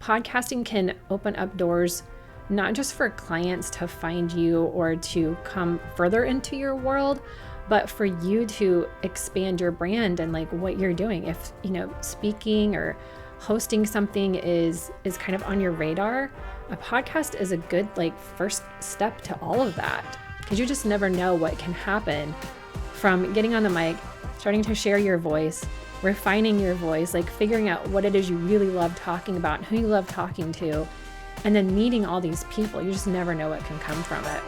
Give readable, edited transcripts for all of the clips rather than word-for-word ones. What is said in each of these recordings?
Podcasting can open up doors, not just for clients to find you or to come further into your world, but for you to expand your brand and like what you're doing. If, speaking or hosting something is kind of on your radar, a podcast is a good first step to all of that, because you just never know what can happen from getting on the mic, starting to share your voice, refining your voice, figuring out what it is you really love talking about and who you love talking to, and then meeting all these people. You just never know what can come from it.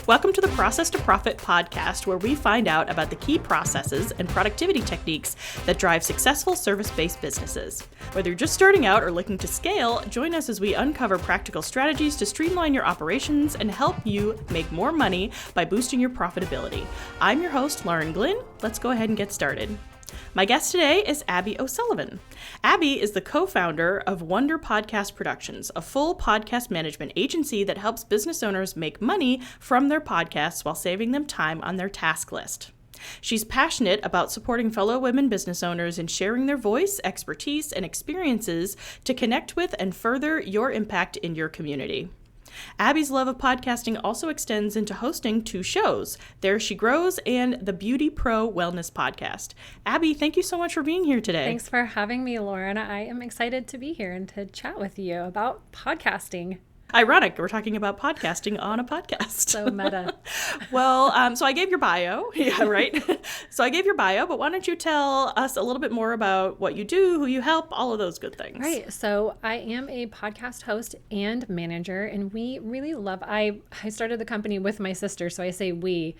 Welcome to the Process to Profit podcast, where we find out about the key processes and productivity techniques that drive successful service-based businesses. Whether you're just starting out or looking to scale, join us as we uncover practical strategies to streamline your operations and help you make more money by boosting your profitability. I'm your host, Lauren Glynn. Let's go ahead and get started. My guest today is Abby O'Sullivan. Abby is the co-founder of Wonder Podcast Productions, a full podcast management agency that helps business owners make money from their podcasts while saving them time on their task list. She's passionate about supporting fellow women business owners and sharing their voice, expertise, and experiences to connect with and further your impact in your community. Abby's love of podcasting also extends into hosting 2 shows, There She Grows and the Beauty Pro Wellness Podcast. Abby, thank you so much for being here today. Thanks for having me, Lauren. I am excited to be here and to chat with you about podcasting. Ironic, we're talking about podcasting on a podcast. So meta. Well, so I gave your bio. Yeah, right. So I gave your bio, but why don't you tell us a little bit more about what you do, who you help, all of those good things. Right. So I am a podcast host and manager, and we really love, I started the company with my sister, so I say we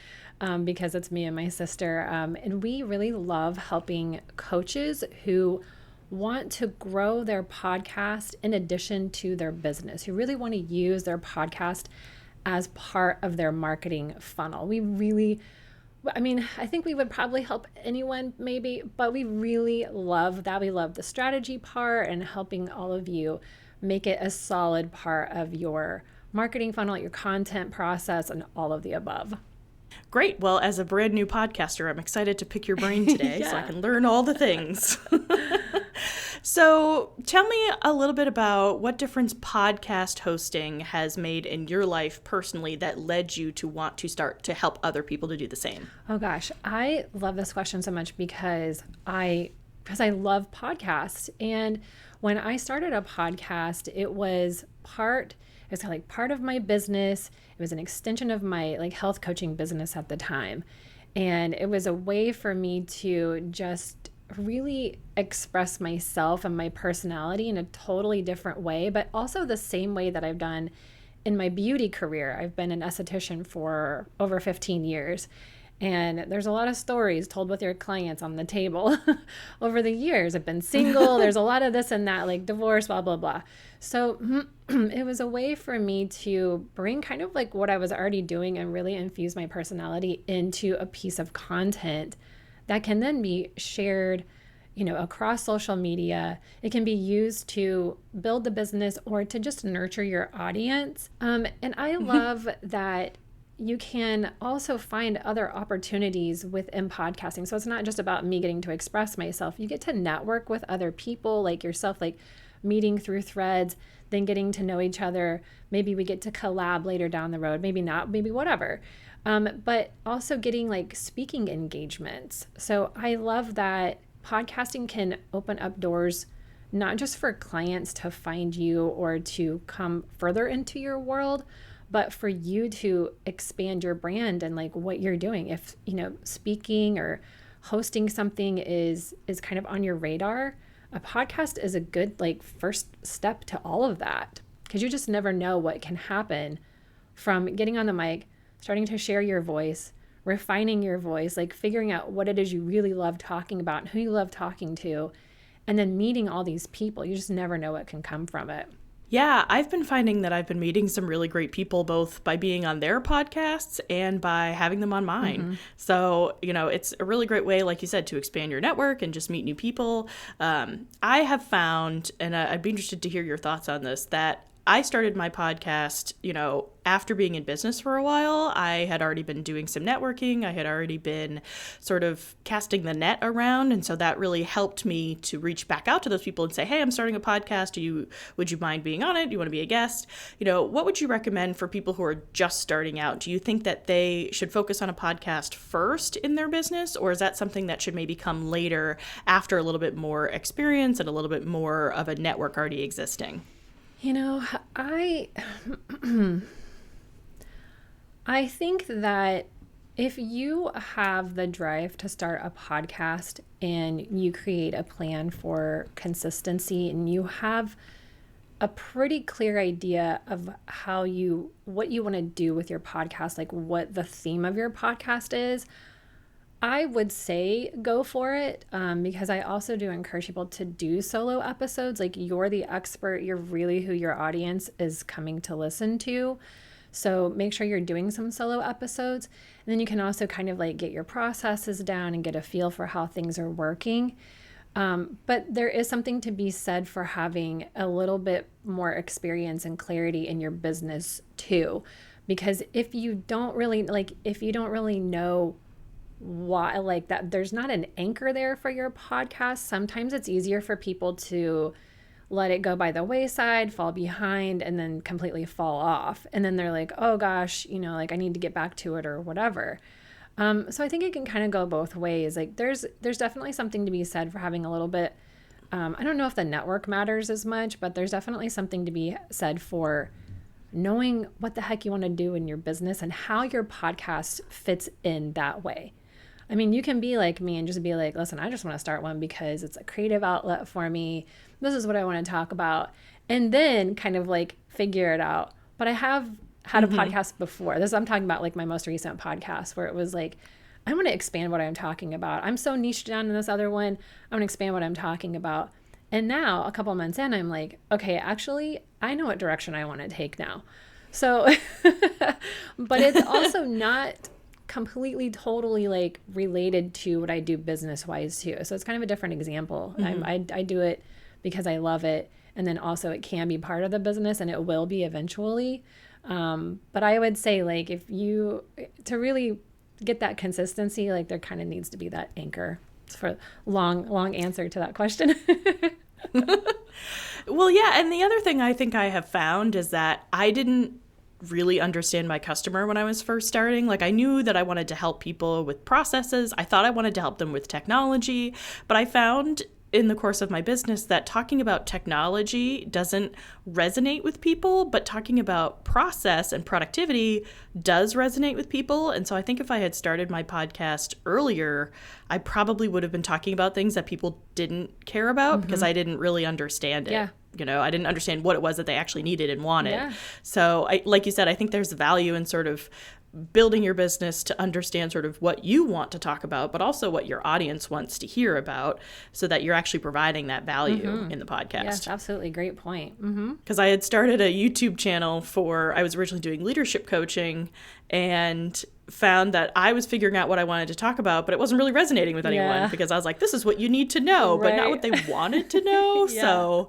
because it's me and my sister. And we really love helping coaches who want to grow their podcast in addition to their business, who really want to use their podcast as part of their marketing funnel. I think we would probably help anyone maybe, but we really love that. We love the strategy part and helping all of you make it a solid part of your marketing funnel, your content process, and all of the above. Great. Well, as a brand new podcaster, I'm excited to pick your brain today so I can learn all the things. So tell me a little bit about what difference podcast hosting has made in your life personally that led you to want to start to help other people to do the same. Oh gosh, I love this question so much because I love podcasts. And when I started a podcast, it was part of my business. It was an extension of my health coaching business at the time. And it was a way for me to just really express myself and my personality in a totally different way, but also the same way that I've done in my beauty career. I've been an esthetician for over 15 years. And there's a lot of stories told with your clients on the table over the years. I've been single. There's a lot of this and that, divorce, blah, blah, blah. So it was a way for me to bring kind of what I was already doing and really infuse my personality into a piece of content that can then be shared, across social media. It can be used to build the business or to just nurture your audience. And I love that you can also find other opportunities within podcasting. So it's not just about me getting to express myself. You get to network with other people like yourself, meeting through threads, then getting to know each other. Maybe we get to collab later down the road, maybe not, maybe whatever. But also getting speaking engagements. So I love that podcasting can open up doors, not just for clients to find you or to come further into your world, but for you to expand your brand and what you're doing. If, speaking or hosting something is kind of on your radar, a podcast is a good first step to all of that, because you just never know what can happen from getting on the mic, starting to share your voice, refining your voice, figuring out what it is you really love talking about and who you love talking to, and then meeting all these people. You just never know what can come from it. Yeah, I've been finding that I've been meeting some really great people, both by being on their podcasts and by having them on mine. Mm-hmm. So, it's a really great way, like you said, to expand your network and just meet new people. I have found, and I'd be interested to hear your thoughts on this, that I started my podcast, after being in business for a while. I had already been doing some networking. I had already been sort of casting the net around. And so that really helped me to reach back out to those people and say, hey, I'm starting a podcast. Would you mind being on it? Do you want to be a guest? What would you recommend for people who are just starting out? Do you think that they should focus on a podcast first in their business? Or is that something that should maybe come later after a little bit more experience and a little bit more of a network already existing? I think that if you have the drive to start a podcast and you create a plan for consistency and you have a pretty clear idea of what you want to do with your podcast, like what the theme of your podcast is, I would say go for it, because I also do encourage people to do solo episodes. Like, you're the expert, you're really who your audience is coming to listen to. So make sure you're doing some solo episodes. And then you can also kind of like get your processes down and get a feel for how things are working. But there is something to be said for having a little bit more experience and clarity in your business too. Because if you don't really know why, like, that there's not an anchor there for your podcast, sometimes it's easier for people to let it go by the wayside, fall behind, and then completely fall off. And then they're like, oh gosh, like I need to get back to it or whatever. So I think it can kind of go both ways. Like there's definitely something to be said for having a little bit, I don't know if the network matters as much, but there's definitely something to be said for knowing what the heck you want to do in your business and how your podcast fits in that way. I mean, you can be like me and just be like, listen, I just want to start one because it's a creative outlet for me. This is what I want to talk about. And then kind of like figure it out. But I have had a podcast before. I'm talking about like my most recent podcast where it was like, I want to expand what I'm talking about. I'm so niched down in this other one. I want to expand what I'm talking about. And now a couple months in, I'm like, okay, actually, I know what direction I want to take now. So, but it's also not completely totally like related to what I do business wise too. So it's kind of a different example. I do it because I love it. And then also it can be part of the business and it will be eventually. But I would say like to really get that consistency, like there kind of needs to be that anchor. It's for long answer to that question. Well, yeah. And the other thing I think I have found is that I didn't really understand my customer when I was first starting. Like I knew that I wanted to help people with processes. I thought I wanted to help them with technology, but I found in the course of my business that talking about technology doesn't resonate with people, but talking about process and productivity does resonate with people. And so I think if I had started my podcast earlier, I probably would have been talking about things that people didn't care about because I didn't really understand it. Yeah. I didn't understand what it was that they actually needed and wanted. Yeah. So like you said, I think there's value in sort of building your business to understand sort of what you want to talk about, but also what your audience wants to hear about so that you're actually providing that value in the podcast. Yes, absolutely. Great point. Because I had started a YouTube channel I was originally doing leadership coaching and found that I was figuring out what I wanted to talk about, but it wasn't really resonating with anyone because I was like, this is what you need to know, but not what they wanted to know. So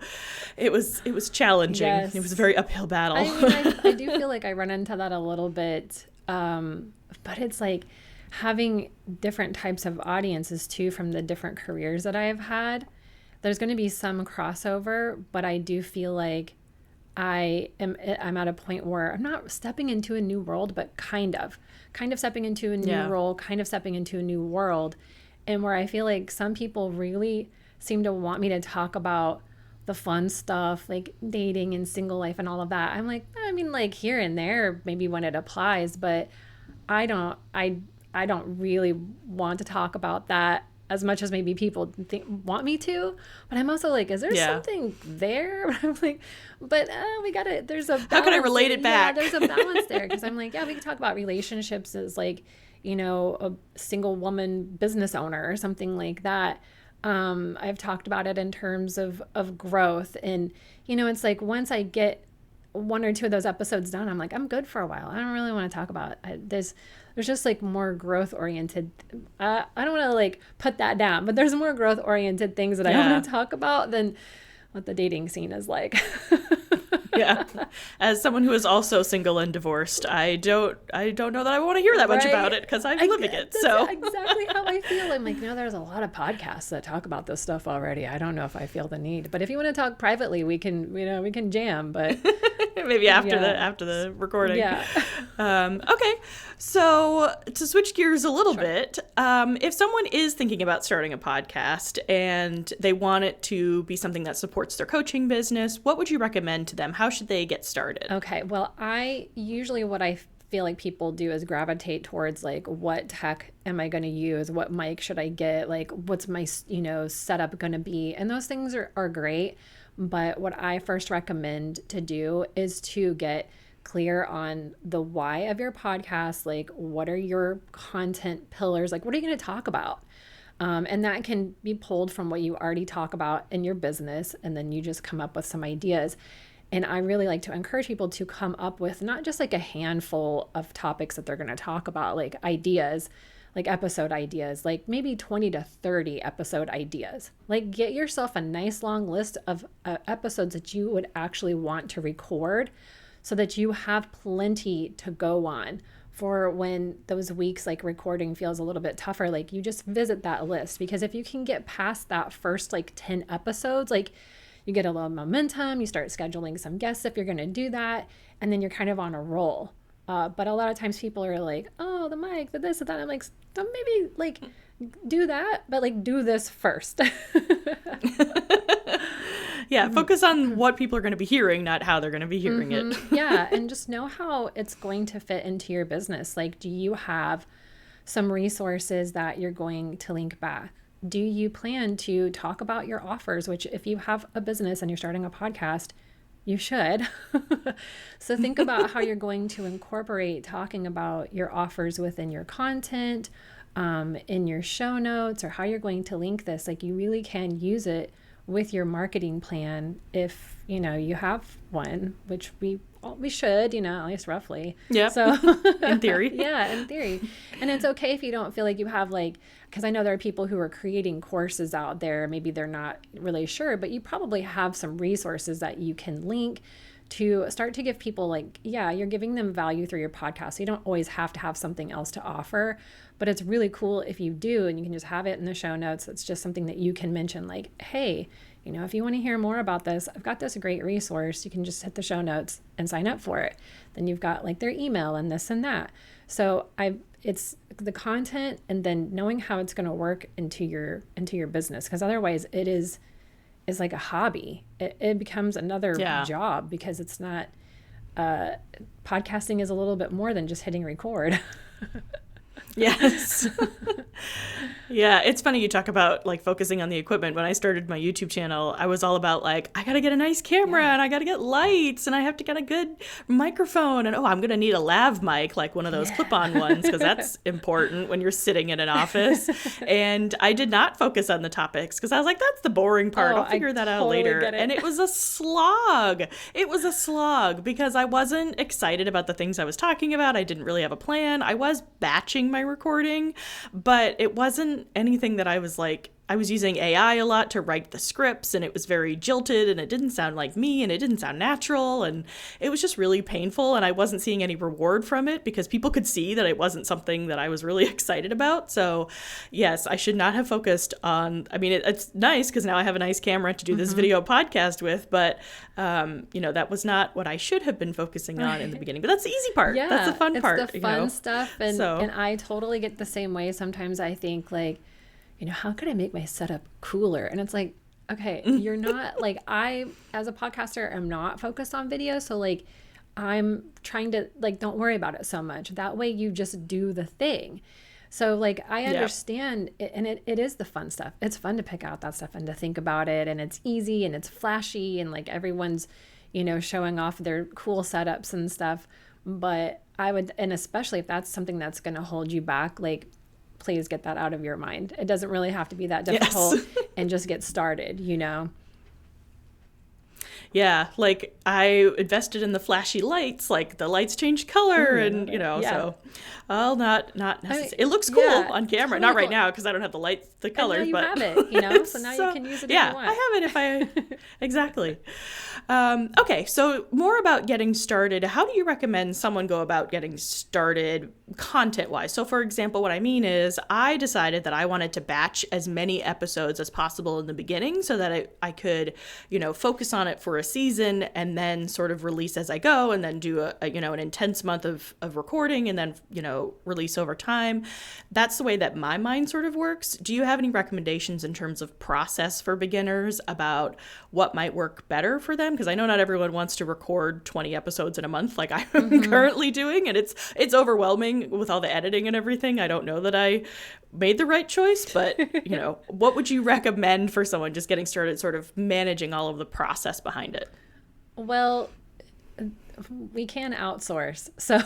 it was challenging. Yes. It was a very uphill battle. I mean, I do feel like I run into that a little bit. But it's like having different types of audiences too from the different careers that I have had. There's going to be some crossover, but I do feel like I'm at a point where I'm not stepping into a new world, but kind of stepping into a new role, kind of stepping into a new world. And where I feel like some people really seem to want me to talk about the fun stuff, like dating and single life and all of that. I'm like, I mean, like here and there, maybe when it applies, but I don't really want to talk about that as much as maybe people want me to. But I'm also like, is there something there? But I'm like, but we got to, there's a balance. How can I relate it back? Yeah, there's a balance there. Because I'm like, we can talk about relationships as like, a single woman business owner or something like that. I've talked about it in terms of growth. And, it's like once I get one or two of those episodes done, I'm like, I'm good for a while. I don't really want to talk about it. There's just like more growth oriented. I don't want to like put that down, but there's more growth oriented things that I want to talk about than what the dating scene is like. Yeah. As someone who is also single and divorced, I don't know that I want to hear that much about it because I'm living it. So exactly how I feel. I'm like, there's a lot of podcasts that talk about this stuff already. I don't know if I feel the need, but if you want to talk privately, we can jam, but maybe after the recording. Yeah. Okay. So to switch gears a little bit, if someone is thinking about starting a podcast and they want it to be something that supports their coaching business, what would you recommend to them? How should they get started? Okay. Well, what I feel like people do is gravitate towards like, what tech am I going to use? What mic should I get? Like, what's my, setup going to be? And those things are great. But what I first recommend to do is to get clear on the why of your podcast. Like, what are your content pillars? Like, what are you going to talk about? And that can be pulled from what you already talk about in your business. And then you just come up with some ideas. And I really like to encourage people to come up with not just like a handful of topics that they're going to talk about, like ideas, like episode ideas, like maybe 20 to 30 episode ideas. Like, get yourself a nice long list of episodes that you would actually want to record so that you have plenty to go on for when those weeks like recording feels a little bit tougher. Like, you just visit that list, because if you can get past that first like 10 episodes, like you get a little momentum, you start scheduling some guests if you're going to do that, and then you're kind of on a roll. But a lot of times people are like, oh, the mic, the this, the that. I'm like, so maybe like do that, but like do this first. Yeah, focus on what people are going to be hearing, not how they're going to be hearing it. Yeah, and just know how it's going to fit into your business. Like, do you have some resources that you're going to link back? Do you plan to talk about your offers, which if you have a business and you're starting a podcast, you should. So think about how you're going to incorporate talking about your offers within your content, in your show notes, or how you're going to link this. Like, you really can use it with your marketing plan if you have one, which we should, at least roughly. Yeah. So in theory. Yeah, in theory. And it's okay if you don't feel like you have because I know there are people who are creating courses out there. Maybe they're not really sure, but you probably have some resources that you can link to start to give people you're giving them value through your podcast. So you don't always have to have something else to offer, but it's really cool if you do, and you can just have it in the show notes. It's just something that you can mention, like, hey, if you want to hear more about this, I've got this great resource. You can just hit the show notes and sign up for it. Then you've got their email and this and that. So it's the content, and then knowing how it's going to work into your business, because otherwise it is like a hobby. It becomes another job, because it's not, podcasting is a little bit more than just hitting record. Yes. Yeah, it's funny you talk about focusing on the equipment. When I started my YouTube channel, I was all about I got to get a nice camera and I got to get lights and I have to get a good microphone, and I'm going to need a lav mic, like one of those clip-on ones, because that's important when you're sitting in an office. And I did not focus on the topics because I was like, that's the boring part. I'll figure that out later. And it was a slog. It was a slog because I wasn't excited about the things I was talking about. I didn't really have a plan. I was batching my recording, but it wasn't anything that I was using AI a lot to write the scripts, and it was very jilted, and it didn't sound like me, and it didn't sound natural, and it was just really painful, and I wasn't seeing any reward from it because people could see that it wasn't something that I was really excited about. So yes, I should not have focused on, it's nice because now I have a nice camera to do this video podcast with, but that was not what I should have been focusing on in the beginning. But that's the easy part. Yeah, that's the fun part. It's the fun stuff, and I totally get the same way. Sometimes I think how could I make my setup cooler? And it's like, okay, you're not I, as a podcaster, am not focused on video. So I'm trying to don't worry about it so much. That way you just do the thing. So I understand it, and it is the fun stuff. It's fun to pick out that stuff and to think about it, and it's easy and it's flashy, and everyone's, showing off their cool setups and stuff. But I would, and especially if that's something that's going to hold you back, please get that out of your mind. It doesn't really have to be that difficult. Yes. And just get started, Yeah, like I invested in the flashy lights, like the lights change color and, so well, not necessarily. It looks cool on camera. Totally not right now because I don't have the color. And now but you have it, so now you can use it if you want. I have it if I, exactly. Okay, so more about getting started. How do you recommend someone go about getting started content-wise? So for example, what I mean is I decided that I wanted to batch as many episodes as possible in the beginning so that I could, focus on it for a season and then sort of release as I go and then do an intense month of recording and then, release over time. That's the way that my mind sort of works. Do you have any recommendations in terms of process for beginners about what might work better for them? Because I know not everyone wants to record 20 episodes in a month like I'm currently doing, and it's overwhelming with all the editing and everything. I don't know that I made the right choice, but what would you recommend for someone just getting started sort of managing all of the process behind it? Well, we can outsource. So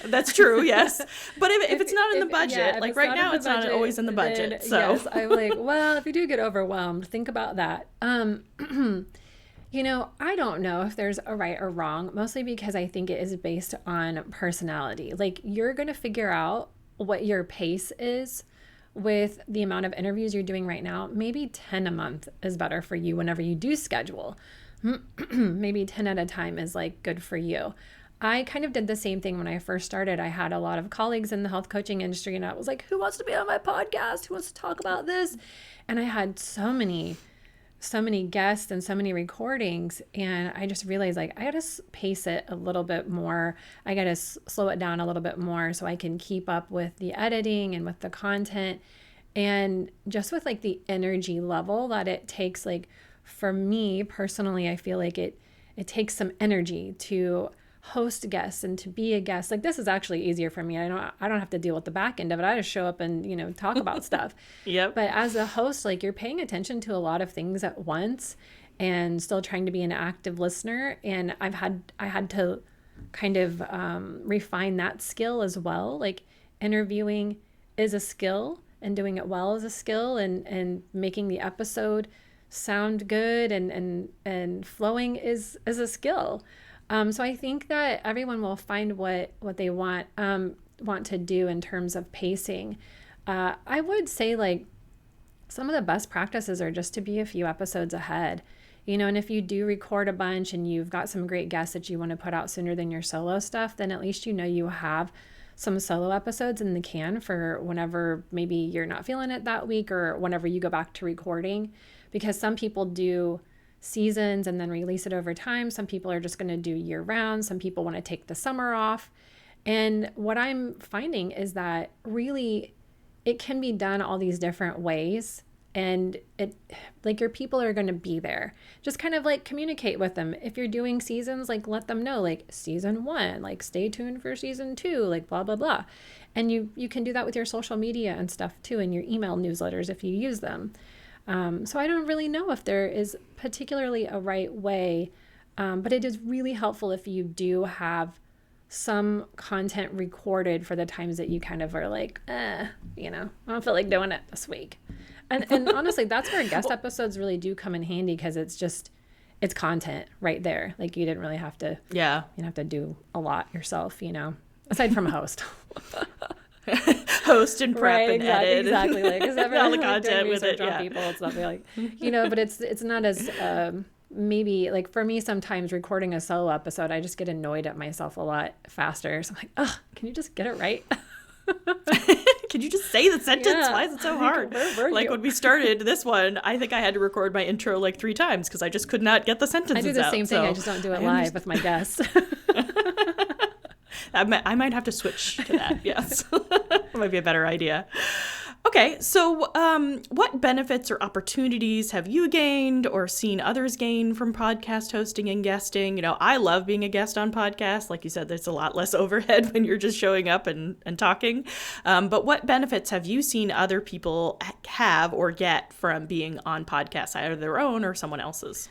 That's true, yes. But if it's not in the budget, like right now it's not always in the budget. So yes, I'm like, well, if you do get overwhelmed, think about that. I don't know if there's a right or wrong, mostly because I think it is based on personality. Like you're going to figure out what your pace is with the amount of interviews you're doing right now. Maybe 10 a month is better for you whenever you do schedule. Maybe 10 at a time is like good for you. I kind of did the same thing when I first started. I had a lot of colleagues in the health coaching industry and I was like, who wants to be on my podcast? Who wants to talk about this? And I had so many guests and so many recordings. And I just realized like, I got to pace it a little bit more. I got to slow it down a little bit more so I can keep up with the editing and with the content and just with like the energy level that it takes. Like for me personally, I feel like it takes some energy to host guests and to be a guest. Like this is actually easier for me. I don't have to deal with the back end of it. I just show up and, talk about stuff. Yep. But as a host, like you're paying attention to a lot of things at once and still trying to be an active listener. And I had to kind of refine that skill as well. Like interviewing is a skill and doing it well is a skill and making the episode sound good and flowing is a skill. So I think that everyone will find what they want to do in terms of pacing. I would say like some of the best practices are just to be a few episodes ahead, and if you do record a bunch and you've got some great guests that you want to put out sooner than your solo stuff, then at least you have some solo episodes in the can for whenever maybe you're not feeling it that week or whenever you go back to recording, because some people do seasons and then release it over time. Some people are just going to do year round. Some people want to take the summer off. And what I'm finding is that really it can be done all these different ways. And it like your people are going to be there. Just kind of like communicate with them. If you're doing seasons, like let them know like season 1, like stay tuned for season 2, like blah, blah, blah. And you can do that with your social media and stuff too, and your email newsletters if you use them. So I don't really know if there is particularly a right way, but it is really helpful if you do have some content recorded for the times that you kind of are like, I don't feel like doing it this week. And honestly, that's where guest episodes really do come in handy because it's content right there. Like you didn't really have to, you don't have to do a lot yourself, aside from a host. Host and prep and edit. Exactly. Like, cause all the content with it. Yeah. People, it's not like, but it's not as, maybe like for me, sometimes recording a solo episode, I just get annoyed at myself a lot faster. So I'm like, can you just get it right? Can you just say the sentence? Yeah. Why is it so hard? Like when we started this one, I think I had to record my intro like 3 times because I just could not get the sentences out. I do the same thing. I just don't do it live with my guests. I might have to switch to that. Yes. That might be a better idea. Okay. So what benefits or opportunities have you gained or seen others gain from podcast hosting and guesting? I love being a guest on podcasts. Like you said, there's a lot less overhead when you're just showing up and talking. But what benefits have you seen other people have or get from being on podcasts, either their own or someone else's?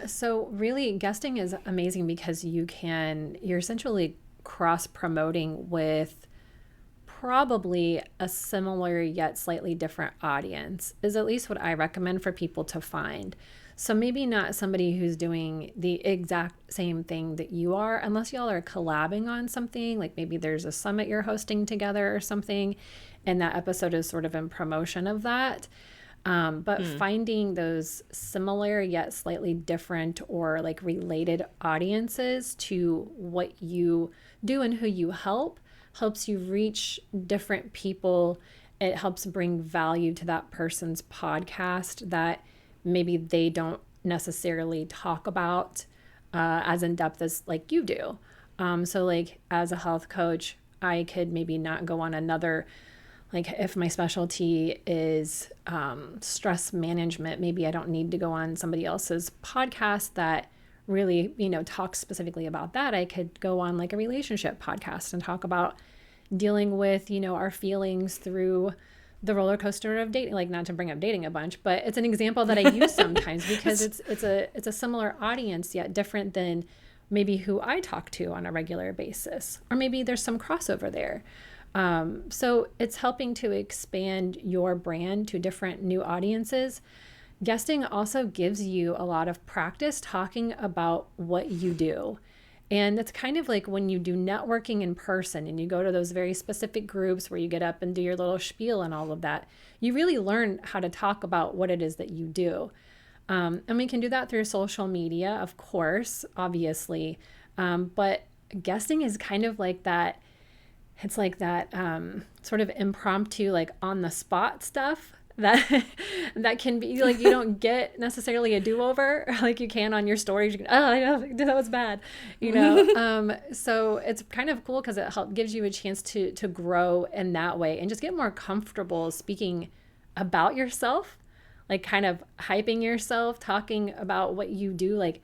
So really guesting is amazing because you're essentially cross-promoting with probably a similar yet slightly different audience is at least what I recommend for people to find. So maybe not somebody who's doing the exact same thing that you are, unless y'all are collabing on something, like maybe there's a summit you're hosting together or something, and that episode is sort of in promotion of that. But finding those similar yet slightly different or like related audiences to what you do and who you helps you reach different people. It helps bring value to that person's podcast that maybe they don't necessarily talk about as in depth as like you do. So like as a health coach, I could maybe not go on another, like if my specialty is stress management, maybe I don't need to go on somebody else's podcast that really, talks specifically about that. I could go on like a relationship podcast and talk about dealing with, our feelings through the roller coaster of dating, like not to bring up dating a bunch, but it's an example that I use sometimes because it's a similar audience yet different than maybe who I talk to on a regular basis, or maybe there's some crossover there. So it's helping to expand your brand to different new audiences. Guesting also gives you a lot of practice talking about what you do. And it's kind of like when you do networking in person and you go to those very specific groups where you get up and do your little spiel and all of that, you really learn how to talk about what it is that you do. And we can do that through social media, of course, obviously. But guesting is kind of like that. It's like that sort of impromptu, like on the spot stuff that can be like, you don't get necessarily a do-over like you can on your stories. You can, I know that was bad, so it's kind of cool because it gives you a chance to grow in that way and just get more comfortable speaking about yourself, like kind of hyping yourself, talking about what you do, like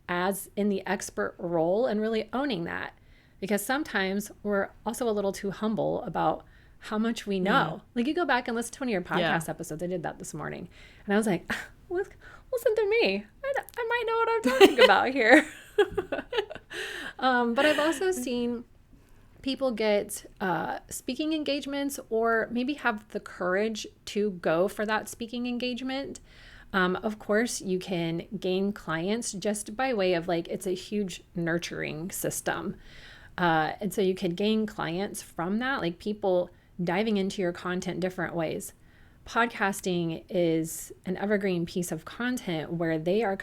as in the expert role, and really owning that. Because sometimes we're also a little too humble about how much we know. Like you go back and listen to one of your podcast episodes. I did that this morning. And I was like, listen to me. I might know what I'm talking about here. But I've also seen people get speaking engagements or maybe have the courage to go for that speaking engagement. Of course, you can gain clients just by way of like, it's a huge nurturing system. And so you could gain clients from that, like people diving into your content different ways. Podcasting is an evergreen piece of content where they are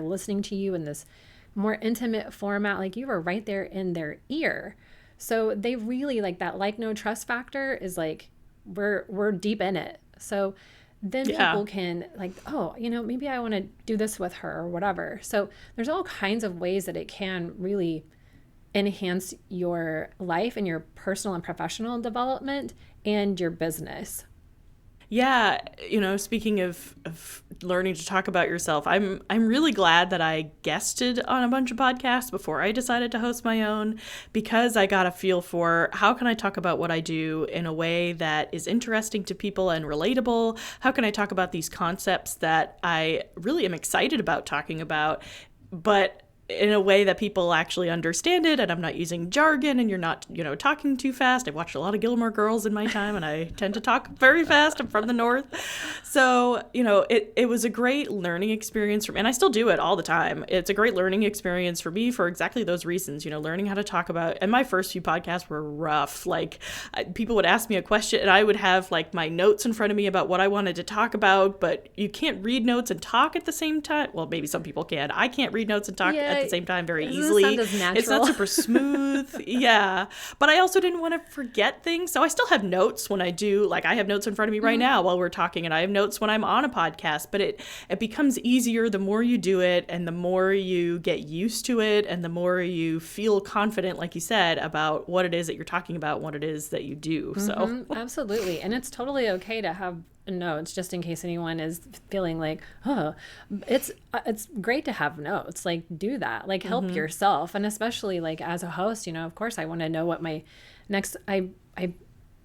listening to you in this more intimate format, like you were right there in their ear. So they really like that, like no trust factor is like, we're deep in it. So then people can like, maybe I want to do this with her or whatever. So there's all kinds of ways that it can really enhance your life and your personal and professional development and your business. Yeah, speaking of learning to talk about yourself, I'm really glad that I guested on a bunch of podcasts before I decided to host my own, because I got a feel for how can I talk about what I do in a way that is interesting to people and relatable? How can I talk about these concepts that I really am excited about talking about, but in a way that people actually understand it, and I'm not using jargon, and you're not, talking too fast. I've watched a lot of Gilmore Girls in my time, and I tend to talk very fast. I'm from the North. So, it was a great learning experience and I still do it all the time. It's a great learning experience for me for exactly those reasons, learning how to talk about, and my first few podcasts were rough. Like people would ask me a question and I would have like my notes in front of me about what I wanted to talk about, but you can't read notes and talk at the same time. Well, maybe some people can. I can't read notes and talk at the same time very easily. It's not super smooth. Yeah. But I also didn't want to forget things. So I still have notes when I do, like I have notes in front of me right now while we're talking, and I have notes when I'm on a podcast, but it becomes easier the more you do it and the more you get used to it and the more you feel confident, like you said, about what it is that you're talking about, what it is that you do. So absolutely. And it's totally okay to have notes, just in case anyone is feeling like, it's great to have notes, like do that, like help yourself. And especially like as a host, of course I want to know what my next, I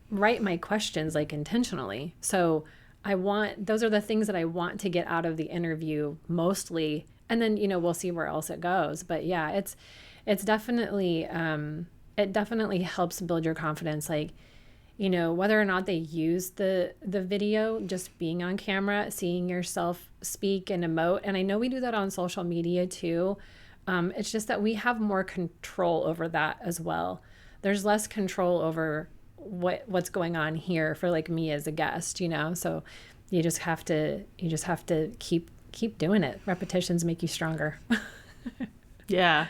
write my questions like intentionally. So those are the things that I want to get out of the interview mostly. And then, we'll see where else it goes. But yeah, it's definitely, it definitely helps build your confidence. Like whether or not they use the video, just being on camera, seeing yourself speak and emote. And I know we do that on social media too. It's just that we have more control over that as well. There's less control over what's going on here for like me as a guest, so you just have to keep doing it. Repetitions make you stronger. Yeah.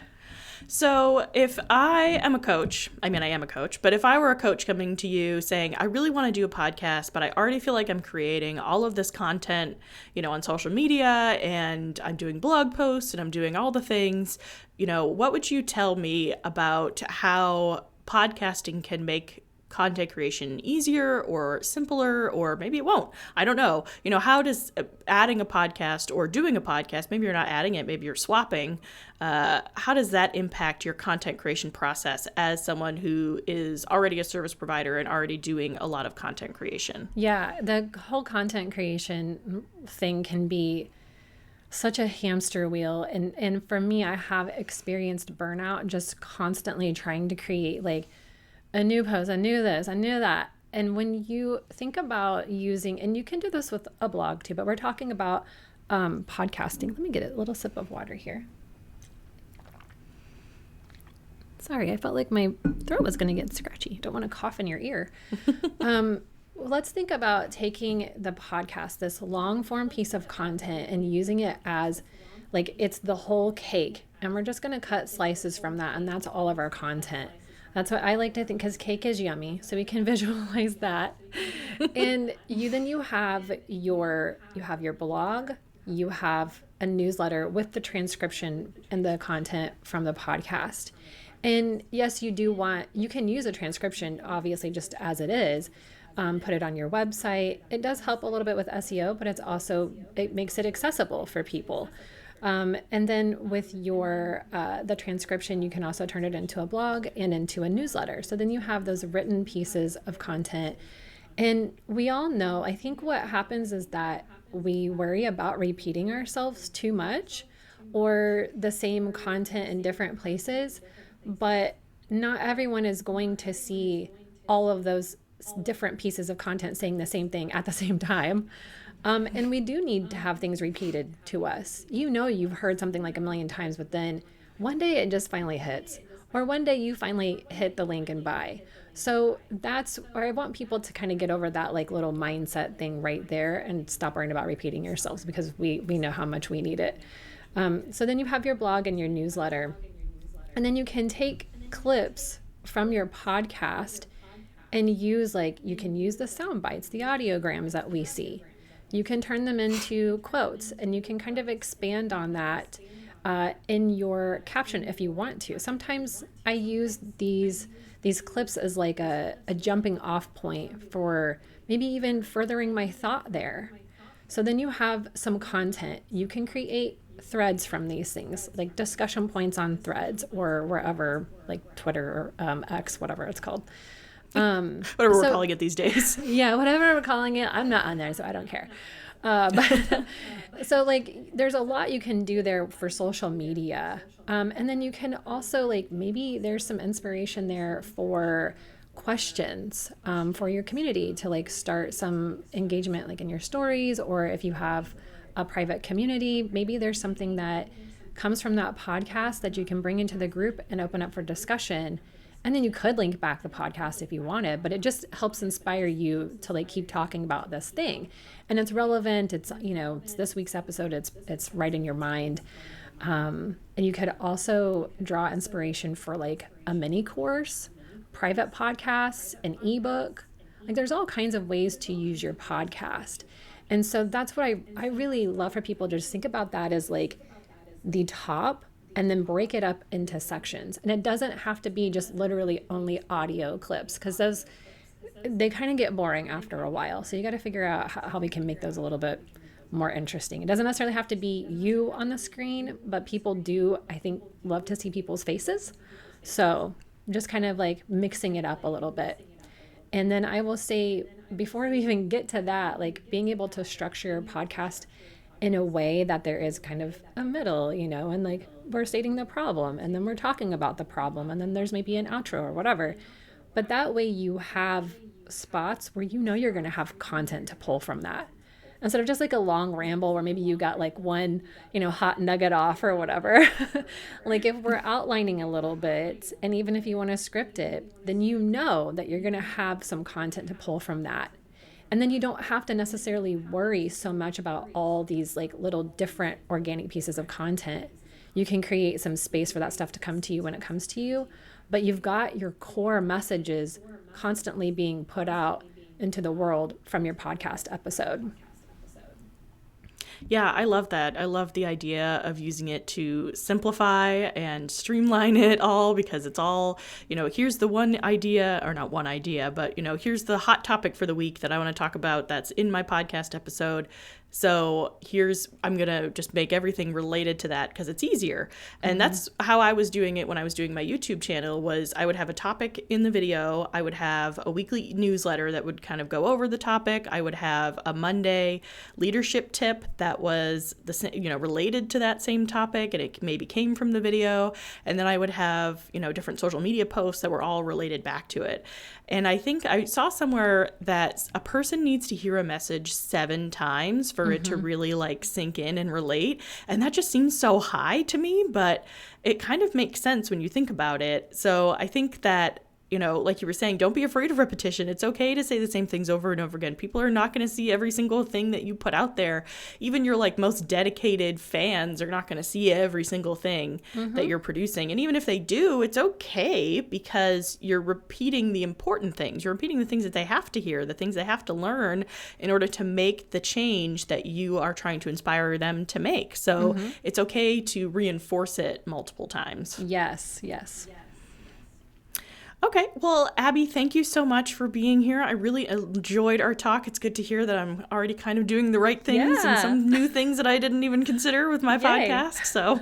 So if I am a coach, I am a coach, but if I were a coach coming to you saying, I really want to do a podcast, but I already feel like I'm creating all of this content, on social media, and I'm doing blog posts and I'm doing all the things, what would you tell me about how podcasting can make content creation easier or simpler, or maybe it won't? I don't know. How does adding a podcast or doing a podcast, maybe you're not adding it, maybe you're swapping, how does that impact your content creation process as someone who is already a service provider and already doing a lot of content creation? Yeah, the whole content creation thing can be such a hamster wheel. And for me, I have experienced burnout just constantly trying to create like a new post, a new this, a new that. And when you think about using, and you can do this with a blog too, but we're talking about podcasting. Let me get a little sip of water here. Sorry, I felt like my throat was going to get scratchy. Don't want to cough in your ear. Let's think about taking the podcast, this long form piece of content, and using it as like it's the whole cake. And we're just going to cut slices from that. And that's all of our content. That's what I like to think, because cake is yummy. So we can visualize that. And you have your blog, you have a newsletter with the transcription and the content from the podcast. And yes, you can use a transcription, obviously, just as it is. Put it on your website. It does help a little bit with SEO, but it makes it accessible for people. And then with the transcription, you can also turn it into a blog and into a newsletter. So then you have those written pieces of content. And we all know, I think what happens is that we worry about repeating ourselves too much, or the same content in different places, but not everyone is going to see all of those different pieces of content saying the same thing at the same time. And we do need to have things repeated to us. You've heard something like a million times, but then one day it just finally hits. Or one day you finally hit the link and buy. So that's where I want people to kind of get over that like little mindset thing right there and stop worrying about repeating yourselves, because we know how much we need it. So then you have your blog and your newsletter. And then you can take clips from your podcast and you can use the sound bites, the audiograms that we see. You can turn them into quotes, and you can kind of expand on that in your caption if you want to. Sometimes I use these clips as like a jumping off point for maybe even furthering my thought there. So then you have some content. You can create threads from these things, like discussion points on Threads or wherever, like Twitter or X, whatever it's called. Whatever we're calling it these days. Yeah, whatever we're calling it. I'm not on there, so I don't care. But so like there's a lot you can do there for social media. And then you can also maybe there's some inspiration there for questions for your community to start some engagement in your stories, or if you have a private community, maybe there's something that comes from that podcast that you can bring into the group and open up for discussion. And then you could link back the podcast if you wanted, but it just helps inspire you to keep talking about this thing. And it's relevant. It's, it's this week's episode. It's right in your mind. And you could also draw inspiration for a mini course, private podcasts, an ebook. There's all kinds of ways to use your podcast. And so that's what I really love for people to just think about that as the top, and then break it up into sections. And it doesn't have to be just literally only audio clips, because they kind of get boring after a while. So you got to figure out how we can make those a little bit more interesting. It doesn't necessarily have to be you on the screen, but people do, I think, love to see people's faces. So just kind of mixing it up a little bit. And then I will say, before we even get to that, being able to structure your podcast in a way that there is kind of a middle, and we're stating the problem, and then we're talking about the problem, and then there's maybe an outro or whatever. But that way you have spots where you know you're going to have content to pull from that. Instead of just like a long ramble where maybe you got like one, hot nugget off or whatever. Like if we're outlining a little bit, and even if you want to script it, then you know that you're going to have some content to pull from that. And then you don't have to necessarily worry so much about all these like little different organic pieces of content. You can create some space for that stuff to come to you when it comes to you, but you've got your core messages constantly being put out into the world from your podcast episode. Yeah, I love that. I love the idea of using it to simplify and streamline it all, because it's all, here's the one idea, or not one idea, but, here's the hot topic for the week that I want to talk about that's in my podcast episode. So I'm going to just make everything related to that because it's easier. And that's how I was doing it when I was doing my YouTube channel. Was I would have a topic in the video. I would have a weekly newsletter that would kind of go over the topic. I would have a Monday leadership tip that was related to that same topic, and it maybe came from the video. And then I would have, different social media posts that were all related back to it. And I think I saw somewhere that a person needs to hear a message 7 times for it to really like sink in and relate. And that just seems so high to me, but it kind of makes sense when you think about it. So I think that, like you were saying, don't be afraid of repetition. It's okay to say the same things over and over again. People are not going to see every single thing that you put out there. Even your like most dedicated fans are not going to see every single thing that you're producing. And even if they do, it's okay, because you're repeating the important things. You're repeating the things that they have to hear, the things they have to learn in order to make the change that you are trying to inspire them to make. So it's okay to reinforce it multiple times. Yes. Okay. Well, Abby, thank you so much for being here. I really enjoyed our talk. It's good to hear that I'm already kind of doing the right things and some new things that I didn't even consider with my podcast. So,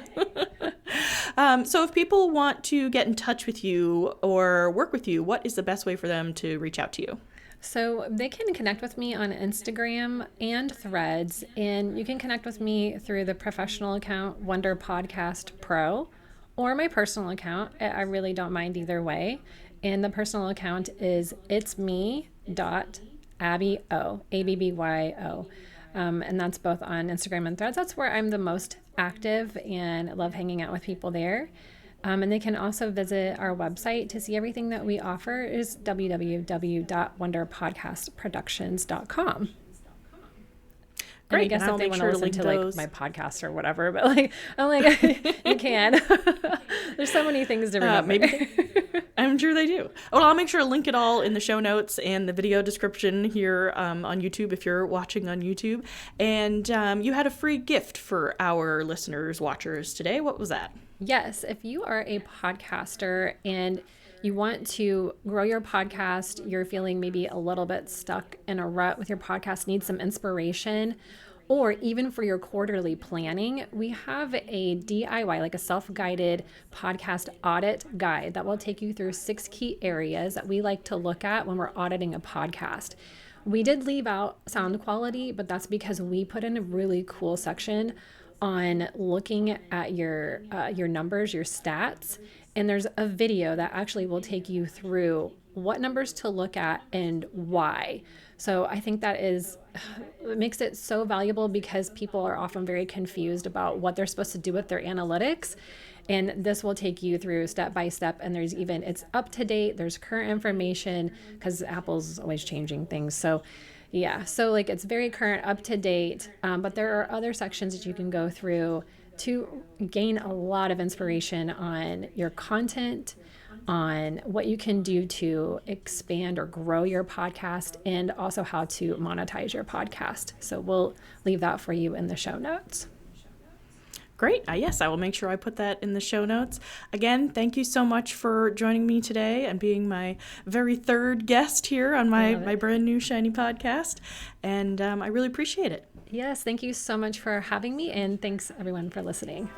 so if people want to get in touch with you or work with you, what is the best way for them to reach out to you? So they can connect with me on Instagram and Threads, and you can connect with me through the professional account Wonder Podcast Pro or my personal account. I really don't mind either way. And the personal account is itsme.abbyo, ABBYO. And that's both on Instagram and Threads. That's where I'm the most active, and I love hanging out with people there. And they can also visit our website to see everything that we offer is www.wonderpodcastproductions.com. Great. I guess if they want to listen to those. like my podcast or whatever, but like, I'm like, you can. There's so many things to remember. Maybe. I'm sure they do. Well, I'll make sure to link it all in the show notes and the video description here on YouTube if you're watching on YouTube. And you had a free gift for our listeners, watchers today. What was that? Yes. If you are a podcaster and you want to grow your podcast, you're feeling maybe a little bit stuck in a rut with your podcast, need some inspiration, or even for your quarterly planning, we have a DIY, like a self-guided podcast audit guide that will take you through 6 key areas that we like to look at when we're auditing a podcast. We did leave out sound quality, but that's because we put in a really cool section on looking at your numbers, your stats. And there's a video that actually will take you through what numbers to look at and why. So I think that it makes it so valuable, because people are often very confused about what they're supposed to do with their analytics. And this will take you through step by step. And it's up to date. There's current information, because Apple's always changing things. So yeah, so like it's very current, up to date. But there are other sections that you can go through to gain a lot of inspiration on your content, on what you can do to expand or grow your podcast, and also how to monetize your podcast. So we'll leave that for you in the show notes. Great. Yes, I will make sure I put that in the show notes. Again, thank you so much for joining me today and being my very third guest here on my brand new shiny podcast. And I really appreciate it. Yes, thank you so much for having me, and thanks everyone for listening.